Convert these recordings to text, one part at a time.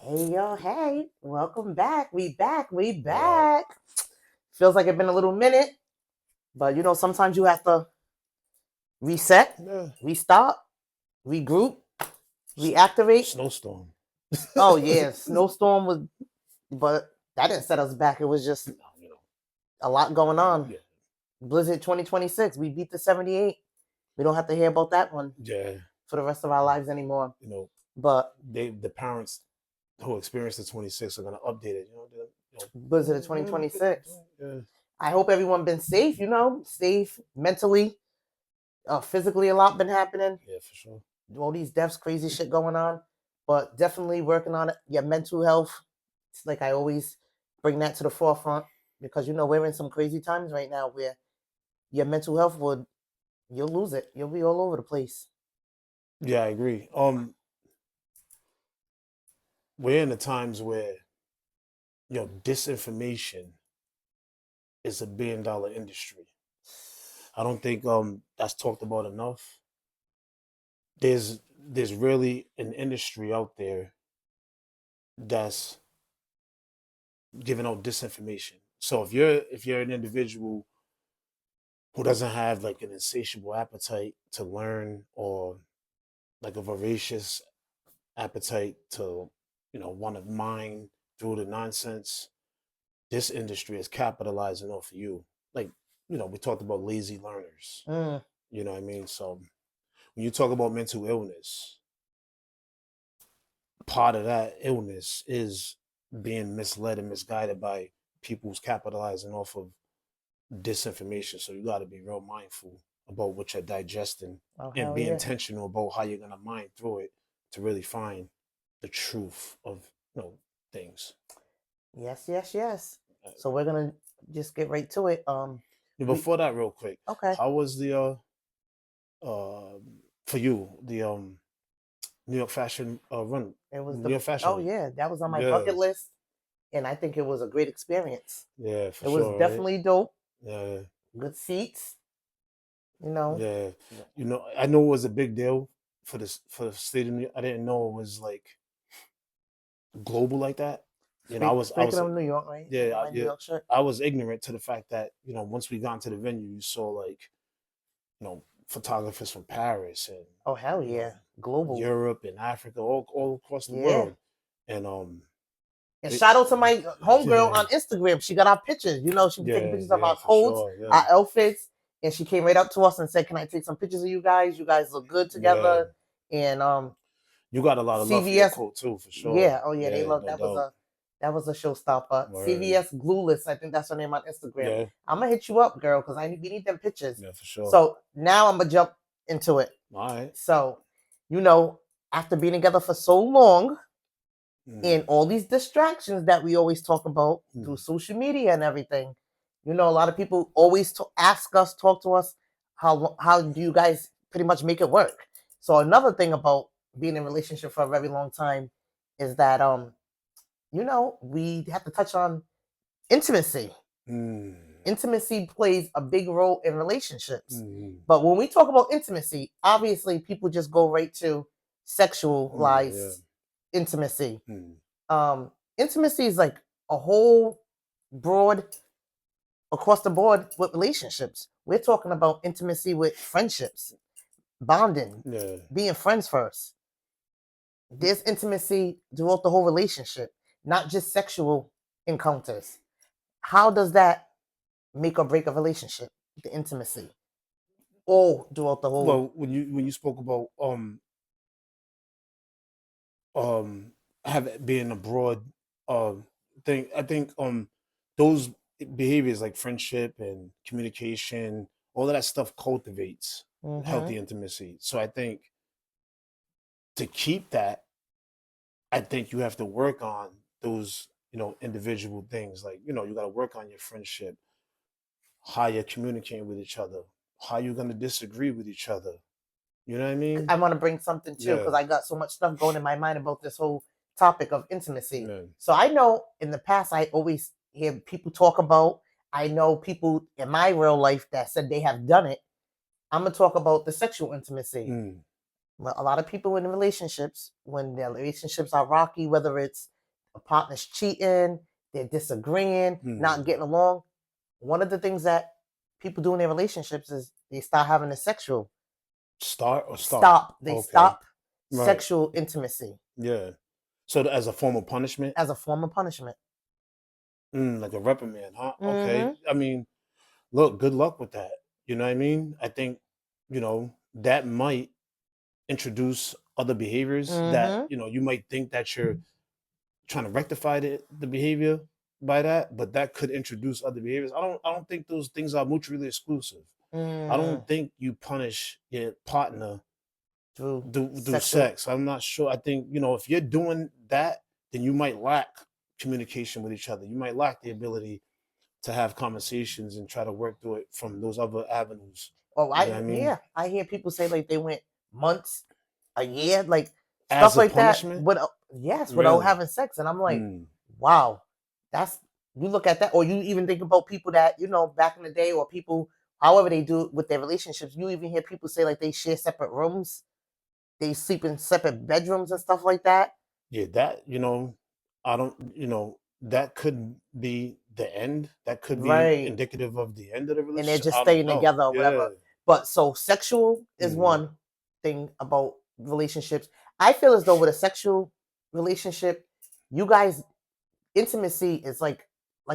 Hey yo, hey, welcome back. We back, we Yeah, back. Feels like it's been a little minute, but sometimes you have to reset, yeah. restart, regroup, S- reactivate. snowstorm. Oh yeah, snowstorm was, but that didn't set us back. It was just You know, a lot going on. yeah, Blizzard 2026, we beat the 78. We don't have to hear about that one yeah. for the rest of our lives anymore. You know, But the parents who experienced the 26 are gonna update it. Blizzard You 2026. know, I hope everyone been safe, safe mentally, physically. A lot been happening. yeah, for sure. All these deaths, crazy shit going on, but definitely working on it. Your mental health. It's like I always bring that to the forefront because we're in some crazy times right now where your mental health you'll lose it. You'll be all over the place. Yeah, I agree. We're in the times where disinformation is a billion-dollar industry. I don't think that's talked about enough. There's really an industry out there that's giving out disinformation. So if you're an individual who doesn't have like an insatiable appetite to learn or like a voracious appetite to want to mine through the nonsense, this industry is capitalizing off of you. Like we talked about lazy learners. Mm. You know what I mean? So when you talk about mental illness, part of that illness is being misled and misguided by people who's capitalizing off of disinformation. So you got to be real mindful about what you're digesting Oh and hell be yeah. intentional about how you're gonna mine through it to really find the truth of things. Yes, yes, yes. Uh, So we're gonna just get right to it. We Before that, real quick, Okay. how was the for you the New York fashion run? It was New the York Fashion Oh Week. yeah, that was on my Yeah, bucket list, and I think it was a great experience. yeah, for It was sure, right? definitely dope. Yeah, Good seats, you know. yeah. I know it was a big deal for the state of New York. I didn't know it was like global like that. I Speaking was of New York, right? I yeah, got my New yeah. York shirt. I was ignorant to the fact that once we got into the venue, you saw like photographers from Paris and Oh hell you know yeah, global. Europe and Africa, all across the Yeah. world, and And it, shout out to my homegirl yeah, on Instagram. She got our pictures. She be taking yeah, pictures of yeah, our for coats, sure, our yeah, outfits, and she came right up to us and said, "Can I take some pictures of you guys? You guys look good yeah. together." And You got a lot of love for your CVS, coat too, for sure. yeah, oh yeah, they Yeah, love no that was doubt. a showstopper. Word. CVS Glueless, I think that's her name on Instagram. Yeah, I'm gonna hit you up, girl, because we need them pictures. yeah, for sure. So now I'm gonna jump into it. All right. So, you know, after being together for so long and Mm, all these distractions that we always talk about through mm, social media and everything, a lot of people always ask us, talk to us, how do you guys pretty much make it work? So another thing about being in a relationship for a very long time is that we have to touch on intimacy. mm, Intimacy plays a big role in relationships. mm, But when we talk about intimacy, obviously people just go right to yeah. sexualized intimacy. Mm, Intimacy is like a whole broad across the board with relationships. We're talking about intimacy with friendships, bonding, yeah. being friends first. There's intimacy throughout the whole relationship, not just sexual encounters. How does that make or break a relationship? The intimacy, all throughout the whole. Well, when you spoke about um have it being a broad um thing, I think those behaviors like friendship and communication, all of that stuff cultivates Mm-hmm. healthy intimacy. So I think to keep that, I think you have to work on those individual things. Like you got to work on your friendship, how you're communicating with each other, how you're going to disagree with each other. You know what I mean? I want to bring something too Yeah, because I got so much stuff going in my mind about this whole topic of intimacy. yeah. So I know in the past I always hear people talk about. I know people in my real life that said they have done it. I'm gonna talk about the sexual intimacy. Mm, Well, a lot of people in relationships, when their relationships are rocky, whether it's a partner's cheating, they're disagreeing, not getting along, one of the things that people do in their relationships is they start having a sexual Start or stop? stop. They Okay. stop Right. sexual intimacy Yeah. So as a form of punishment? as a form of punishment. Like a reprimand, huh? Okay. Mm-hmm. I mean, look, good luck with that. You know what I mean? I think, that might introduce other behaviors that, Mm-hmm. you might think that you're trying to rectify the behavior by that, but that could introduce other behaviors. I don't think those things are mutually exclusive. I don't Mm. think you punish your partner Through do sexual. sex. I'm not sure. I think, if you're doing that, then you might lack communication with each other. You might lack the ability to have conversations and try to work through it from those other avenues. Oh, You know what I mean? I hear people say like they went months, a year, like As stuff a like that. punishment? Without, yes, without Really? having sex, and I'm like, Mm. wow, that's you look at that, or you even think about people that back in the day, or people, however they do it with their relationships. You even hear people say like they share separate rooms, they sleep in separate bedrooms and stuff like that. Yeah, that, I don't, that could be the end. That could be Right. indicative of the end of the And they're relationship. just I don't staying know. together or Yeah. whatever. But so sexual is Hmm. one thing about relationships. I feel as though with a sexual relationship, you guys intimacy is like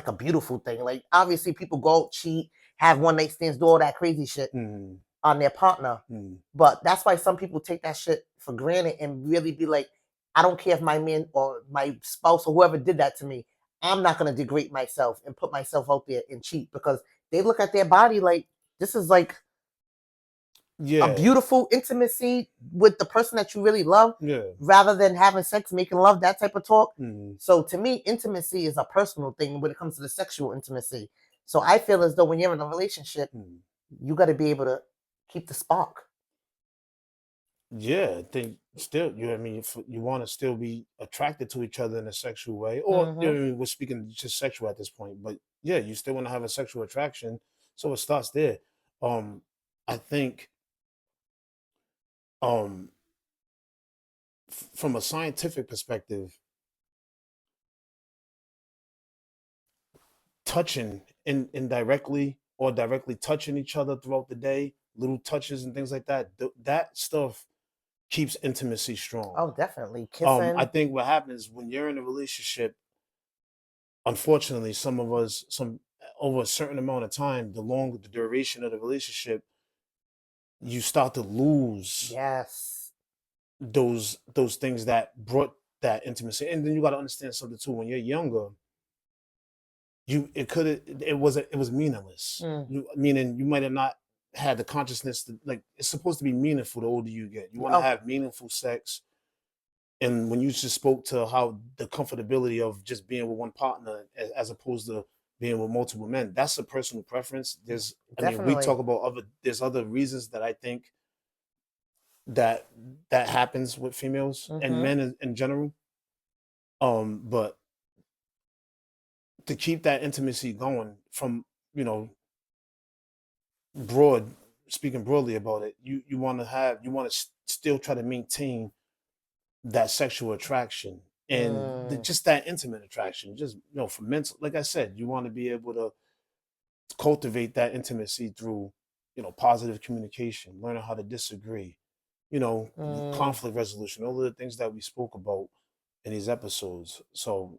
a beautiful thing. Like obviously people go out, cheat, have one night stands, do all that crazy shit Hmm. on their partner. Hmm. But that's why some people take that shit for granted and really be like, I don't care if my man or my spouse or whoever did that to me. I'm not gonna degrade myself and put myself out there and cheat because they look at their body like this is like a Yeah. beautiful intimacy with the person that you really love Yeah. rather than having sex, making love, that type of talk. Hmm. So to me, intimacy is a personal thing when it comes to the sexual intimacy. So I feel as though when you're in a relationship, Hmm. you got to be able to keep the spark. Yeah, I think still, I mean, if you want to still be attracted to each other in a sexual way, or Mm-hmm. we're speaking just sexual at this point, but yeah, you still want to have a sexual attraction, so it starts there. Um, I think, um, from a scientific perspective, touching indirectly or directly touching each other throughout the day, little touches and things like that, that stuff keeps intimacy strong. Oh, definitely I kissing. think what happens when you're in a relationship, unfortunately, some of us, some over a certain amount of time, the longer the duration of the relationship, you start to lose Yes. those things that brought that intimacy. And then you got to understand something too. When you're younger, it was meaningless. Mm. Meaning you might have not had the consciousness to, like, it's supposed to be meaningful the older you get. You want to Oh, have meaningful sex. And when you just spoke to how the comfortability of just being with one partner as opposed to being with multiple men, that's a personal preference. I mean, we definitely. talk about there's other reasons that I think that that happens with females and Mm-hmm. men in general. But to keep that intimacy going from, you know, broad, speaking broadly about it, you want to still try to maintain that sexual attraction and Mm. just that intimate attraction, just, for mental, like I said, you want to be able to cultivate that intimacy through, positive communication, learning how to disagree, Mm. conflict resolution, all of the things that we spoke about in these episodes. So,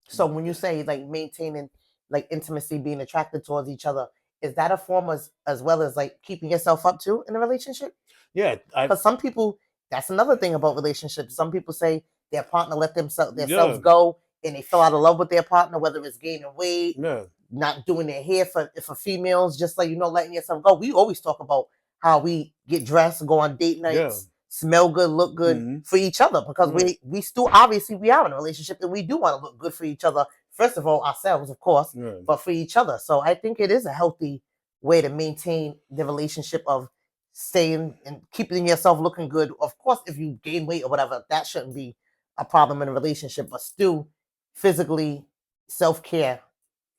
So when you say like maintaining like intimacy, being attracted towards each other, is that a form as well as like keeping yourself up to in a relationship? yeah, Because some people, that's another thing about relationships. Some people say their partner let themselves yeah, go and they fell out of love with their partner, whether it's gaining weight, yeah, not doing their hair for females, just like letting yourself go. We always talk about how we get dressed, go on date yeah, nights, smell good, look good hmm, for each other because right, we still obviously we are in a relationship and we do want to look good for each other. First of all, ourselves, of course, right. but for each other. So I think it is a healthy way to maintain the relationship of staying and keeping yourself looking good. Of course, if you gain weight or whatever, that shouldn't be a problem in a relationship, but still physically self-care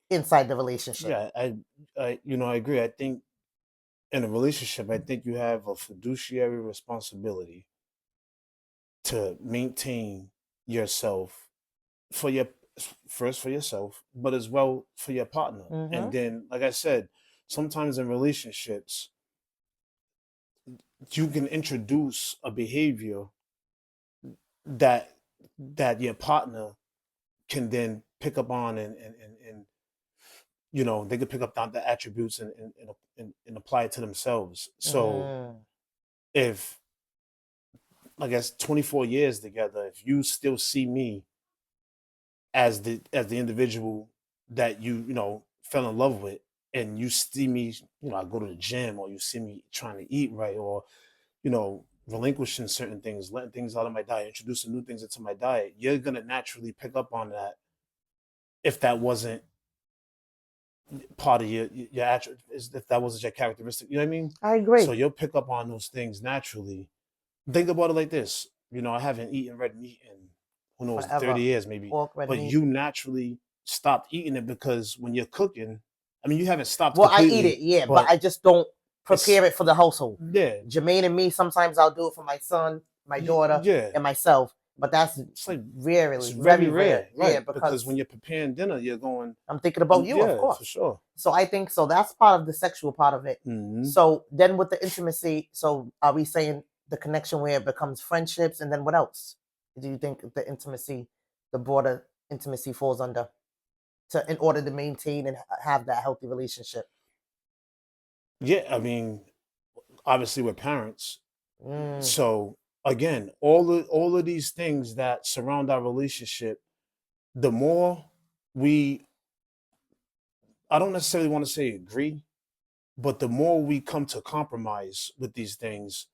inside the relationship. Yeah, I agree. I think in a relationship, I think you have a fiduciary responsibility to maintain yourself for your first for yourself, but as well for your partner. And Mm-hmm. then, like I said, sometimes in relationships, you can introduce a behavior that your partner can then pick up on, and they could pick up on the attributes, and apply it to themselves. So Mm. if, I guess, 24 years together, if you still see me as the individual that fell in love with, and you see me, I go to the gym, or you see me trying to eat right, or relinquishing certain things, letting things out of my diet, introducing new things into my diet, you're gonna naturally pick up on that if that wasn't part of your if that wasn't your characteristic. You know what I mean? I So agree. you'll pick up on those things naturally. Think about it like this. I haven't eaten red meat in, who knows, 30 Forever. years maybe, Pork, red but meat. you naturally stopped eating it because when you're cooking, I mean, you haven't stopped Well, I eat completely, it, yeah, but but I just don't it's, prepare it for the household. yeah, Jermaine and me, sometimes I'll do it for my son, my daughter, yeah. and myself, but that's It's like, it's rarely, very very rare. rare, Yeah, right? Because because when you're preparing dinner, you're going, I'm thinking about you, of yeah, for course. sure. So I think so. That's part of the sexual part of it. Hmm. So then with the intimacy, so are we saying the connection where it becomes friendships, and then what else do you think the intimacy, the broader intimacy falls under in order to maintain and have that healthy relationship? Yeah, I mean, obviously we're parents, Mm. so again, all of these things that surround our relationship, the more we, I don't necessarily want to say agree, but the more we come to compromise with these things,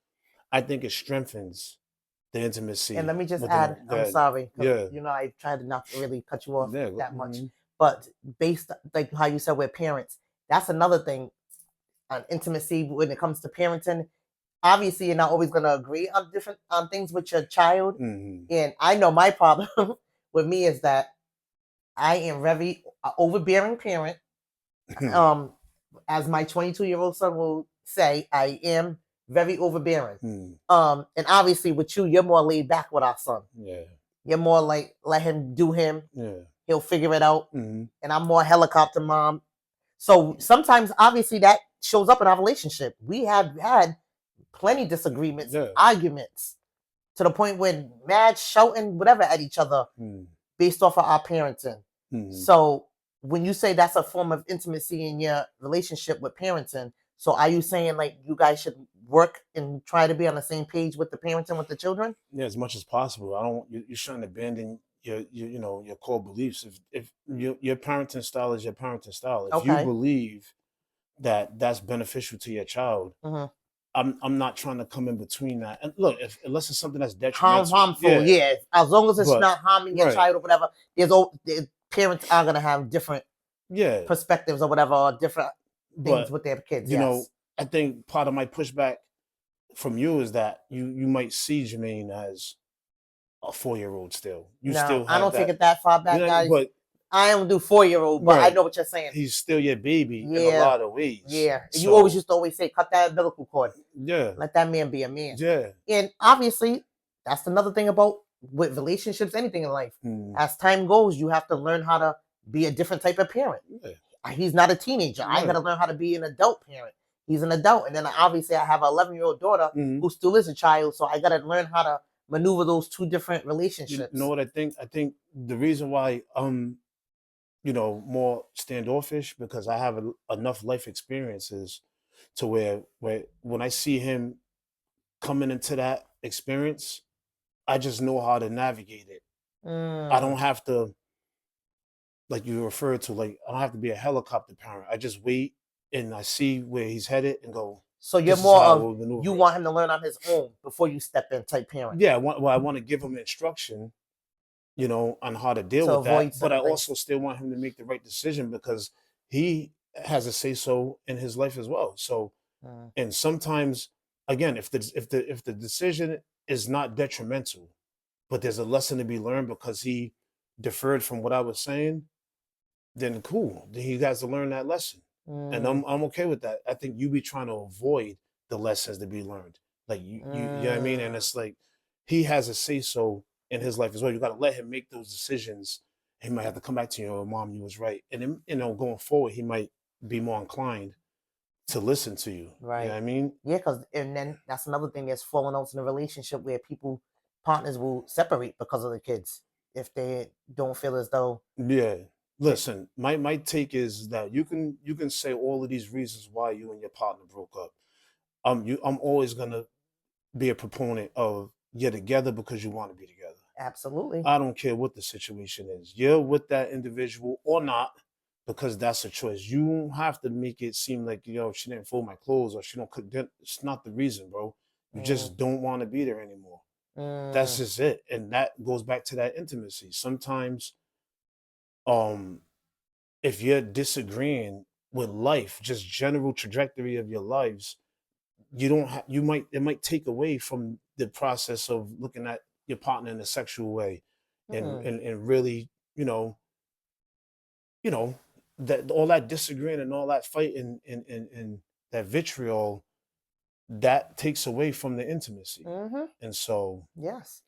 I think it strengthens the And let intimacy me just within add, it. I'm Good. sorry, because Yeah. I tried to not really cut you off Yeah. that much, Mhm. but based like how you said we're parents, that's another thing on intimacy when it comes to parenting. Obviously, you're not always going to agree on different on things with your child, Mhm. and I know my problem with me is that I am very overbearing parent. Um, as my 22-year-old son will say, I am very overbearing. Mhm. And obviously with you, you're more laid back with our son. Yeah. You're more like let him do him. Yeah. He'll figure it out. Mhm. And I'm more helicopter mom. So sometimes obviously that shows up in our relationship. We have had plenty disagreements, Yeah. arguments, to the point when mad shouting whatever at each other Mhm. based off of our parenting. Mhm. So when you say that's a form of intimacy in your relationship with parenting, so are you saying like you guys should work and try to be on the same page with the parenting with the children? Yeah, as much as possible. I don't. You shouldn't abandon your core beliefs. If your parenting style is your parenting style, if you Okay. believe that that's beneficial to your child, Mm-hmm. I'm not trying to come in between that. And look, if unless it's something that's detrimental, Harmful, yeah. yeah. As long as it's But not harming your right, child or whatever, the parents are gonna have different yeah. perspectives or whatever, or different things But with their kids. you know, Yes. I think part of my pushback from you is that you might see Jermaine as a 4 year old still. You No, still I have don't take that, it that far you back, know what I mean? guys. But I don't do 4-year-old, but I right, know what you're saying. he's still your baby in a Yeah, lot of ways. yeah. And you always So used to always say, cut that umbilical cord. yeah, Let that man be a man. yeah. And obviously, that's another thing about with relationships, anything in life. Mm, As time goes, you have to learn how to be a different type of parent. yeah, He's not a teenager. I got right. to learn how to be an adult parent. He's an adult. And then obviously, I have an 11-year-old daughter Mm. who still is a child. So I got to learn how to maneuver those two different You know relationships. what I think? I think the reason why more standoffish, because I have enough life experiences to where when I see him coming into that experience, I just know how to navigate it. I don't Mm. have to, like you referred to, like I don't have to be a helicopter parent. I just wait and I see where he's headed and go, So you're this is more how of we'll you maneuver it. want him to learn on his own before you step in type parent Yeah, I want to give him instruction, on how to deal to with that. avoid But I certain also things. still want him to make the right decision because he has a say so in his life as well. So, Mm. and sometimes, again, if the decision is not detrimental, but there's a lesson to be learned because he deferred from what I was saying, then cool. Then he has to learn that lesson, and Mm. I'm okay with that. I think you be trying to avoid the lessons to be learned, like you know what I mean. And Mm. it's like he has a say so in his life as well. You got to let him make those decisions. He might have to come back to you, oh, mom, you was right. And then, going forward, he might be more inclined to listen to you. Right. You know what I mean? Yeah, and then that's another thing that's falling out in a relationship where partners will separate because of the kids if they don't feel as though. Yeah. Listen, my take is that you can say all of these reasons why you and your partner broke up. I'm always gonna be a proponent of you're together because you want to be together. Absolutely. I don't care what the situation is. You're with that individual or not because that's a choice. You don't have to make it seem like, she didn't fold my clothes or she don't cook dinner. It's not the reason, bro. You just don't want to be there anymore. That's just it. And that goes back to that intimacy. Sometimes if you're disagreeing with life, just general trajectory of your lives, it might take away from the process of looking at your partner in a sexual way and really, that all that disagreeing and all that fighting and that vitriol that takes away from the intimacy. And so yes,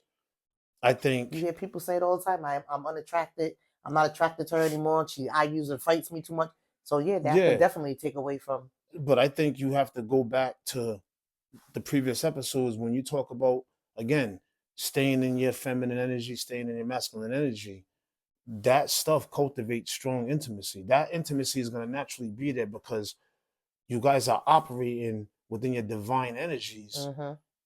I think you hear people say it all the time. I'm unattracted. I'm not attracted to her anymore. I use her, fights me too much. So yeah, that could definitely take away from. But I think you have to go back to the previous episodes when you talk about, again, staying in your feminine energy, staying in your masculine energy. That stuff cultivates strong intimacy. That intimacy is going to naturally be there because you guys are operating within your divine energies,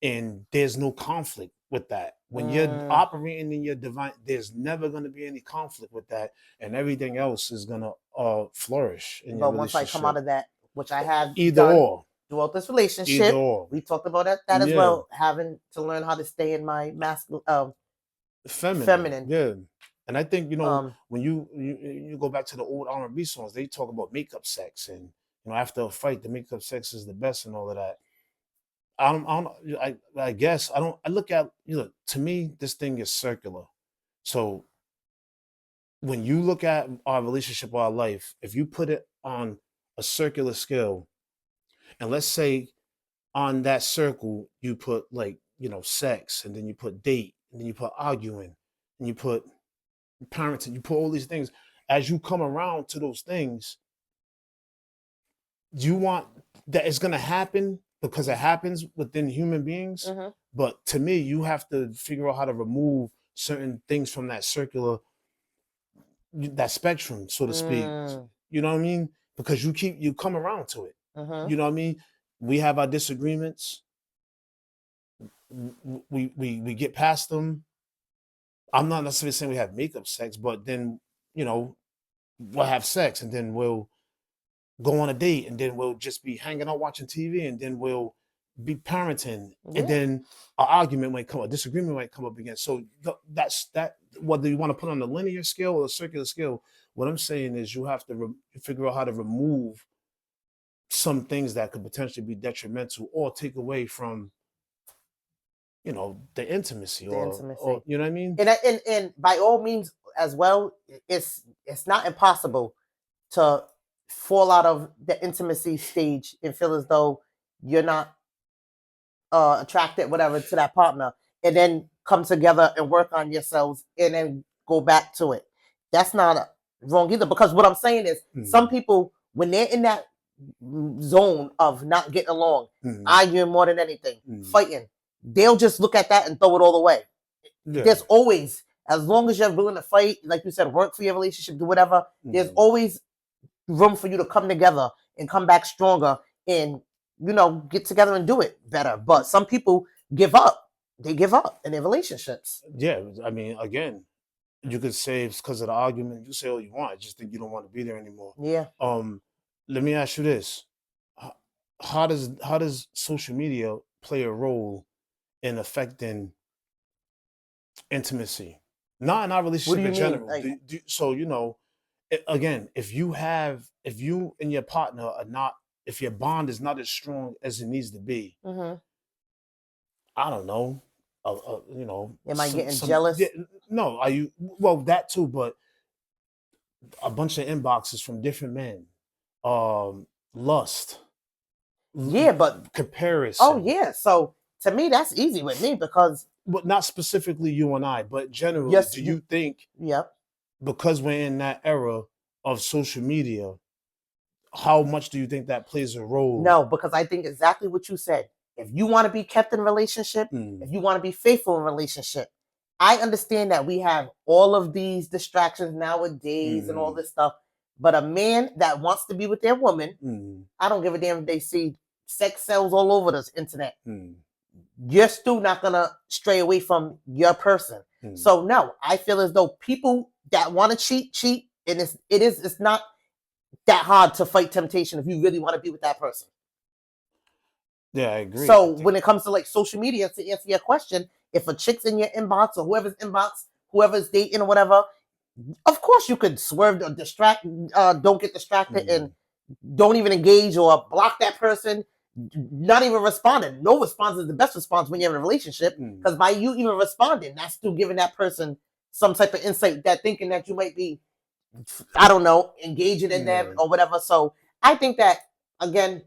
and there's no conflict with that. When you're operating in your divine, there's never going to be any conflict with that, and everything else is going to flourish in your relationship. But once I come out of that, which I have either done or throughout this relationship, we talked about that as well. Having to learn how to stay in my masculine, feminine. Yeah. And I think, when you go back to the old R&B songs, they talk about makeup sex, and after a fight, the makeup sex is the best and all of that. I guess I look at, to me, this thing is circular. So when you look at our relationship, our life, if you put it on a circular scale, and let's say on that circle you put sex, and then you put date, and then you put arguing, and you put parenting, you put all these things. As you come around to those things, you want that it's going to happen because it happens within human beings. But to me, you have to figure out how to remove certain things from that circular, that spectrum, so to speak. You know what I mean? Because you come around to it. You know what I mean? We have our disagreements. We get past them. I'm not necessarily saying we have makeup sex, but then, we'll have sex, and then we'll go on a date, and then we'll just be hanging out watching TV, and then we'll be parenting, and then an argument might come, a disagreement might come up again. So that's that. Whether you want to put on a linear scale or a circular scale, what I'm saying is you have to figure out how to remove some things that could potentially be detrimental or take away from, the intimacy, or you know what I mean? And by all means as well, it's not impossible to fall out of the intimacy stage and feel as though you're not attracted, whatever, to that partner, and then come together and work on yourselves and then go back to it. That's not wrong either, because what I'm saying is some people, when they're in that zone of not getting along, arguing more than anything, fighting, they'll just look at that and throw it all away. There's always, as long as you're willing to fight, like you said, work for your relationship, do whatever, there's always room for you to come together and come back stronger and, get together and do it better. But some people give up. They give up in their relationships. Yeah. I mean, again, you could say it's because of the argument. You say all you want. I just think you don't want to be there anymore. Yeah. Let me ask you this. How does social media play a role in affecting intimacy? Not in our relationship in general. So, again, if you and your partner are not, if your bond is not as strong as it needs to be, I don't know. Am I getting jealous? No, are you? Well, that too, but a bunch of inboxes from different men, lust. Yeah, but comparison. Oh yeah, so to me that's easy with me because but not specifically you and I, but generally, Yes, do you think yep. because we're in that era of social media, how much do you think that plays a role? No, because I think exactly what you said. If you want to be kept in a relationship, if you want to be faithful in a relationship, I understand that we have all of these distractions nowadays and all this stuff. But a man that wants to be with their woman, I don't give a damn if they see sex sells all over the internet. You're still not gonna stray away from your person. So no, I feel as though people that want to cheat, and it's not that hard to fight temptation if you really want to be with that person. Yeah, I agree. So when it comes to like social media, to answer your question, if a chick's in your inbox or whoever's inbox, whoever's dating or whatever, of course you could swerve or distract, don't get distracted and don't even engage or block that person. Not even responding. No response is the best response when you're in a relationship, because by you even responding, that's still giving that person some type of insight, that thinking that you might be, I don't know, engaging in them or whatever. So I think that, again,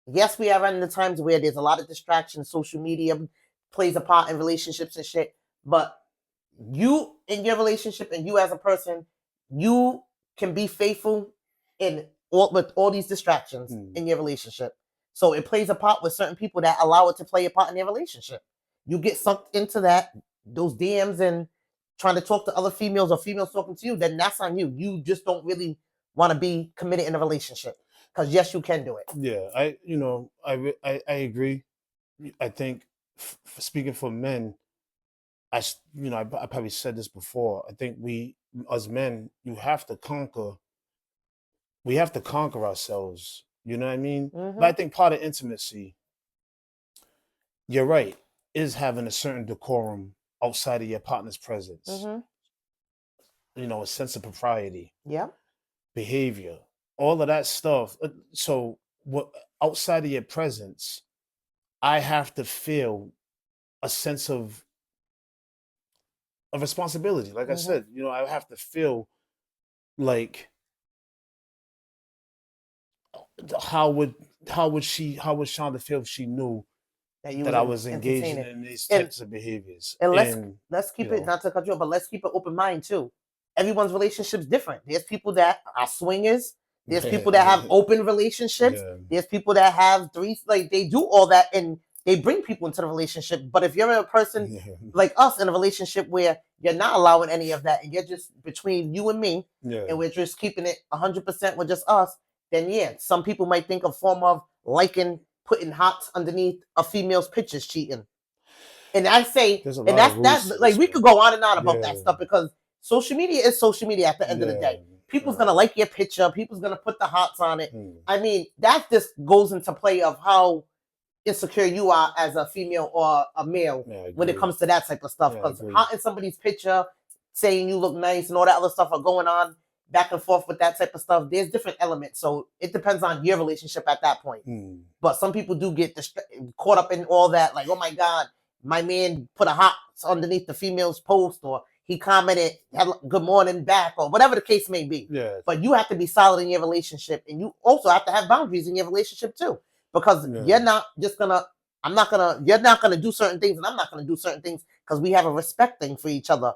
yes, we are running the times where there's a lot of distractions. Social media plays a part in relationships and shit. But you in your relationship and you as a person, you can be faithful with all these distractions in your relationship. So it plays a part with certain people that allow it to play a part in their relationship. You get sucked into those DMs and trying to talk to other females or females talking to you, then that's on you. You just don't really want to be committed in a relationship. Because yes, you can do it. Yeah, I agree. I think speaking for men, I probably said this before. I think we as men, we have to conquer ourselves. You know what I mean? But I think part of intimacy, you're right, is having a certain decorum outside of your partner's presence. A sense of propriety. Yeah. Behavior, all of that stuff. So what outside of your presence, I have to feel a sense of responsibility. Like I said, I have to feel like how would how would Shonda feel if she knew that I was engaging in these types of behaviors? And let's keep it, not to cut you off, but let's keep an open mind too. Everyone's relationship's different. There's people that are swingers. There's people that have open relationships. There's people that have like they do all that and they bring people into the relationship. But if you're a person like us in a relationship where you're not allowing any of that and you're just between you and me, and we're just keeping it 100% with just us, then yeah, some people might think a form of liking, putting hearts underneath a female's pictures cheating. And I say, and that's like we could go on and on about that stuff, because social media is social media at the end of the day. People's gonna like your picture, people's gonna put the hearts on it. I mean, that just goes into play of how insecure you are as a female or a male when it comes to that type of stuff. Because hearting somebody's picture, saying you look nice and all that other stuff are going on back and forth with that type of stuff. There's different elements. So it depends on your relationship at that point. But some people do get caught up in all that, like, oh my God, my man put a heart underneath the female's post, or he commented, good morning back, or whatever the case may be. Yeah. But you have to be solid in your relationship. And you also have to have boundaries in your relationship too. Because you're not just gonna, you're not gonna do certain things and I'm not gonna do certain things, because we have a respect thing for each other.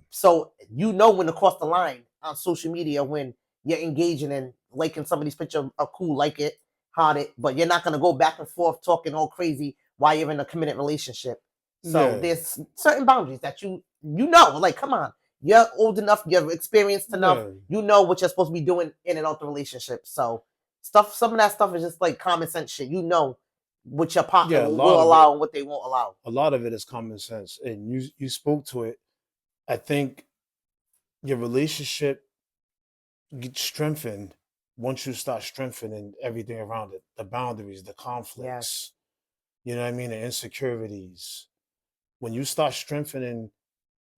So when to cross the line on social media when you're engaging in liking somebody's picture, cool, like it, heart it, but you're not gonna go back and forth talking all crazy while you're in a committed relationship. So there's certain boundaries that like, come on, you're old enough, you're experienced enough, you know what you're supposed to be doing in and out the relationship. So some of that stuff is just like common sense shit. You know what your partner will allow and what they won't allow. A lot of it is common sense, and you spoke to it. I think your relationship gets strengthened once you start strengthening everything around it, the boundaries, the conflicts, you know what I mean, the insecurities. When you start strengthening,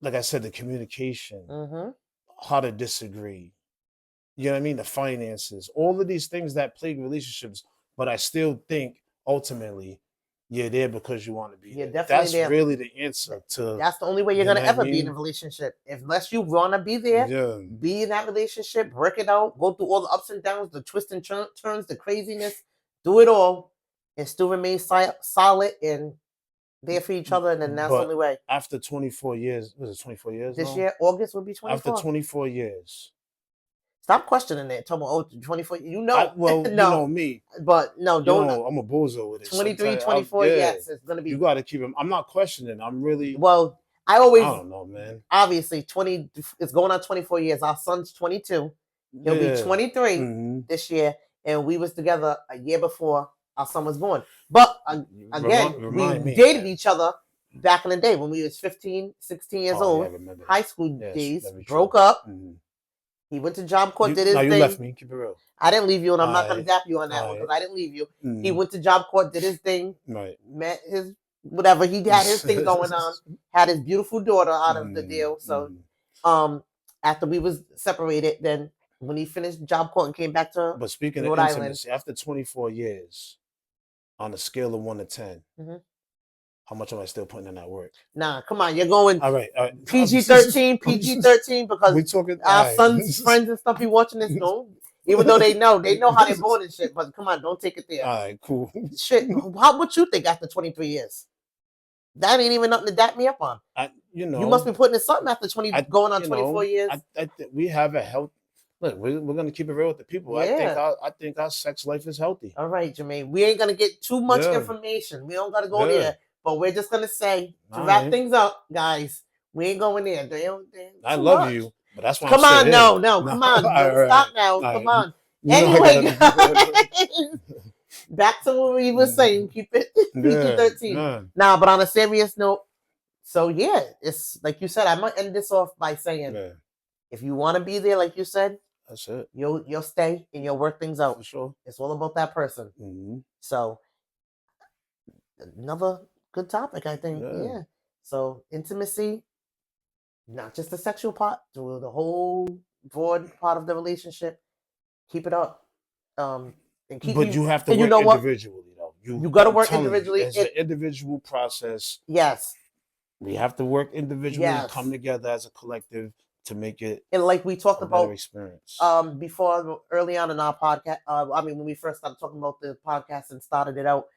like I said, the communication, how to disagree, you know what I mean, the finances, all of these things that plague relationships. But I still think ultimately you're there because you want to be there. That's really the answer to. That's the only way you're gonna ever be in a relationship. Unless you want to be there, be in that relationship, work it out, go through all the ups and downs, the twists and turns, the craziness, do it all, and still remain solid and there for each other, and then that's the But only way. after 24 years, was it 24 years This now? year, August will be After 24. 24 years. Stop questioning it. Talking about 24. You know. Well, no. you know me. But no, You don't. know, I'm a bozo with it. 23, Sometimes 24, yes, it's going to be. You got to keep him. I'm not questioning. I'm really. Well, I don't know, man. Obviously, 20. It's going on 24 years. Our son's 22. He'll be 23 this year, and we was together a year before our son was born. But again, we dated each other back in the day when we was 15, 16 years old, high school days, broke up. He went to Job Corps, did his thing. You left me. Keep it real. I didn't leave you, and I'm not going to dap you on that one because I didn't leave you. He went to Job Corps, did his thing, met his whatever. He had his thing going on, had his beautiful daughter out of the deal. So after we was separated, then when he finished Job Corps and came back to But speaking Rhode of intimacy, after 24 years, on a scale of 1 to 10, how much am I still putting in that work? Nah, come on, you're going all right. PG-13, PG-13 because our son's friends and stuff be watching this. No, even though they know how they're born and shit. But come on, don't take it there. All right, cool. Shit, what you think after 23 years? That ain't even nothing to dap me up on. You must be putting in something after 20, going on 24 years. We have a health. Look, we're gonna keep it real with the people. Yeah. I think our sex life is healthy. All right, Jermaine. We ain't gonna get too much information. We don't gotta go there. But we're just gonna say to wrap things up, guys. We ain't going there. I love you, but that's why. Come on, no, come on. Stop now. Come on. Anyway, back to what we were saying. Keep it PG-13. Nah, but on a serious note, so yeah, it's like you said. I'm gonna end this off by saying, if you want to be there, like you said, that's it. You'll stay and you'll work things out. For sure. It's all about that person. So another good topic, I think. Yeah. So intimacy, not just the sexual part, the whole broad part of the relationship. Keep it up. And keep. But you have to work individually, though. You got to work individually. It's an individual process. Yes. We have to work individually, come together as a collective to make it. And like we talked about experience. Before early on in our podcast, when we first started talking about the podcast and started it out,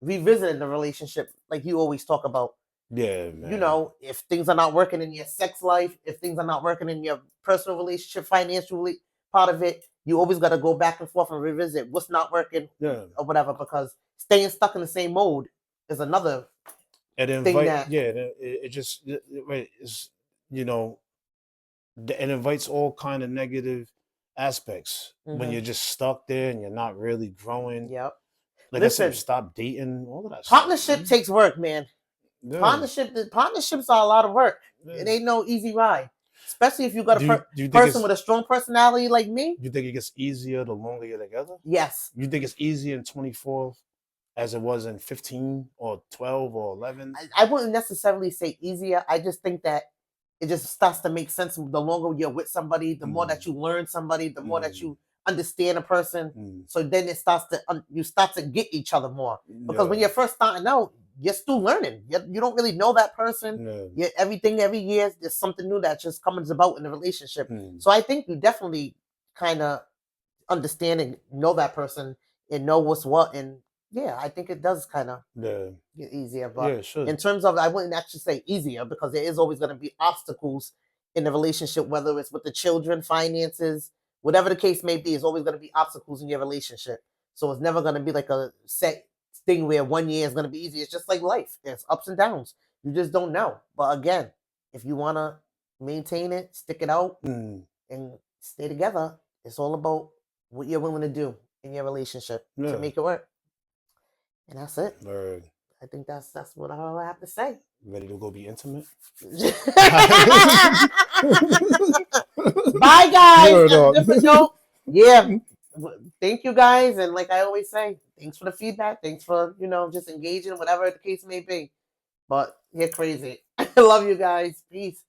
revisiting the relationship, like you always talk about. Yeah, man. You know, if things are not working in your sex life, if things are not working in your personal relationship, financial part of it, you always got to go back and forth and revisit what's not working or whatever, because staying stuck in the same mode is another thing that... Yeah, it just, it's, you know, it invites all kind of negative aspects when you're just stuck there and you're not really growing. Yep. Like listen, I said, stop dating, all of that partnership stuff, takes work, man. Yeah. Partnerships are a lot of work. Yeah. It ain't no easy ride. Especially if you got a person with a strong personality like me. You think it gets easier the longer you're together? Yes. You think it's easier in 24 as it was in 15 or 12 or 11? I wouldn't necessarily say easier. I just think that it just starts to make sense the longer you're with somebody, the more that you learn somebody, the more that you understand a person. So then it starts to you start to get each other more. Because when you're first starting out, you're still learning. You don't really know that person. Every year there's something new that just comes about in the relationship. So I think you definitely kind of understand and know that person and know what's what. And yeah, I think it does kind of get easier. But in terms of, I wouldn't actually say easier, because there is always going to be obstacles in the relationship, whether it's with the children, finances, whatever the case may be. It's always going to be obstacles in your relationship. So it's never going to be like a set thing where 1 year is going to be easy. It's just like life. There's ups and downs. You just don't know. But again, if you want to maintain it, stick it out, and stay together, it's all about what you're willing to do in your relationship to make it work. And that's it. Word. I think that's what I have to say. Ready to go be intimate? Bye, guys. Different note. Yeah. Thank you, guys. And like I always say, thanks for the feedback. Thanks for, just engaging, whatever the case may be. But you're crazy. I love you guys. Peace.